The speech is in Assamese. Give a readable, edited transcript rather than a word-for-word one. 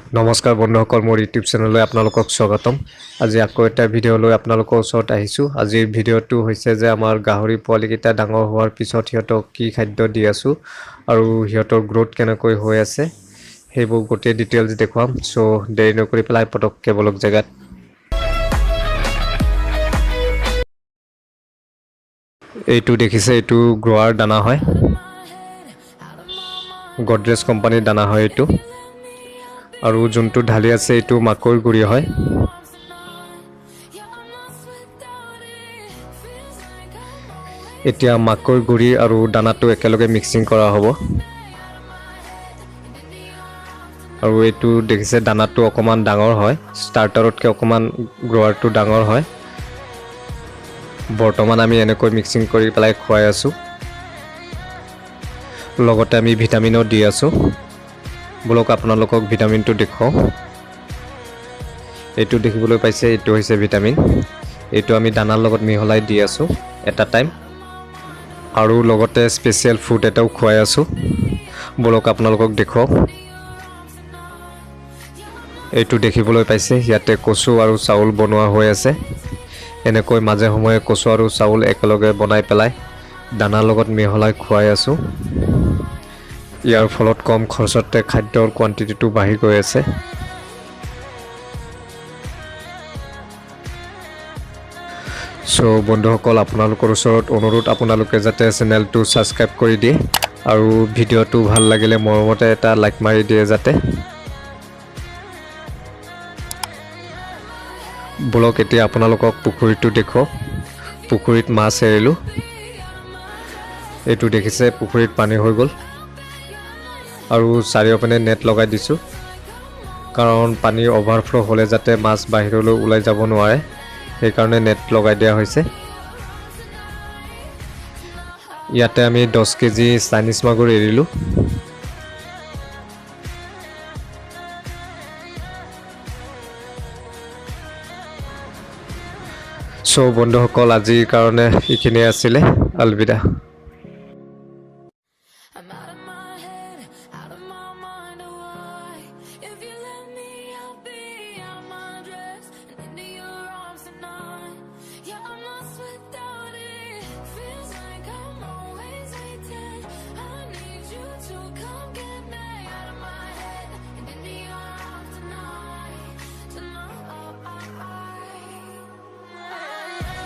নমস্কাৰ বন্ধুসকল মোৰ ইউটিউব চেনেললৈ আপোনালোকক স্বাগতম আজি আকৌ এটা ভিডিঅ লৈ আপোনালোকৰ ওচৰত আহিছো আজিৰ ভিডিঅটো হৈছে যে আমাৰ গাহৰি পোৱালিকেইটা ডাঙৰ হোৱাৰ পিছত হিয়তক কি খাদ্য দি আছো আৰু হিয়তৰ গ্ৰোথ কেনেকৈ হৈ আছে হেবোৰ গোটেই ডিটেইলছ দেখুৱাম সো দেৰি নকৰি পেলাই পটককে বলক জাগাত এইটো দেখিছে এইটো গ্ৰোৱাৰ দানা হয় গডৰেজ কোম্পানীৰ দানা হয় এইটো আৰু যোনটো ঢালি আছে এইটো মাকৈ গুৰি হয় এতিয়া মাকৈ গুৰি আৰু দানাটো একেলগে মিক্সিং কৰা হ'ব আৰু এইটো দেখিছে দানাটো অকমান ডাঙৰ হয় স্টাৰ্টাৰতকে অকমান গ্ৰোৱাৰটো ডাঙৰ হয় বৰ্তমান আমি এনেকৈ মিক্সিং কৰি পেলাই খুৱাই আছো লগতে আমি ভিটামিনও দি আছো বলক আপোনালোকক ভিটামিনটো দেখুৱাও এইটো দেখিবলৈ পাইছে এইটো হৈছে ভিটামিন এইটো আমি দানাৰ লগত মিহলাই দি আছো এটা টাইম আৰু লগতে স্পেশাল ফুড এটাও খুৱাই আছো বলক আপোনালোকক দেখুৱাও এইটো দেখিবলৈ পাইছে ইয়াতে কচু আৰু চাউল বনোৱা হৈ আছে এনেকৈ মাজে সময়ে কচু আৰু চাউল একেলগে বনাই পেলাই দানাৰ লগত মিহলাই খুৱাই আছো ইয়াৰ ফলত কম খৰচতে খাদ্যৰ কোৱান্টিটিটো বাঢ়ি গৈ আছে সো বন্ধুসকল আপোনালোকৰ ওচৰত অনুৰোধ আপোনালোকে যাতে চেনেলটো সাবস্ক্ৰাইব কৰি দিয়ে আৰু ভিডিঅটো ভাল লাগিলে মৰমতে এটা লাইক মাৰি দিয়ে যাতে বলক এতিয়া আপোনালোকক পুখুৰীটো দেখো পুখুৰীত মাছ এৰিলো এইটো দেখিছে পুখুৰীত পানী হৈ গল আৰু চাৰিওপিনে নেট লগাই দিছো কাৰণ পানী ওভাৰফ্লো হলে যাতে মাছ বাহিৰলৈ ওলাই যাব নোৱাৰে সেই কাৰণে নেট লগাই দিয়া হৈছে ইয়াতে আমি 10 কেজি চাইনিজ মাগুৰ এৰিলো সো বন্ধুসকল আজিৰ কাৰণে ইখিনি আছিল আলবিদা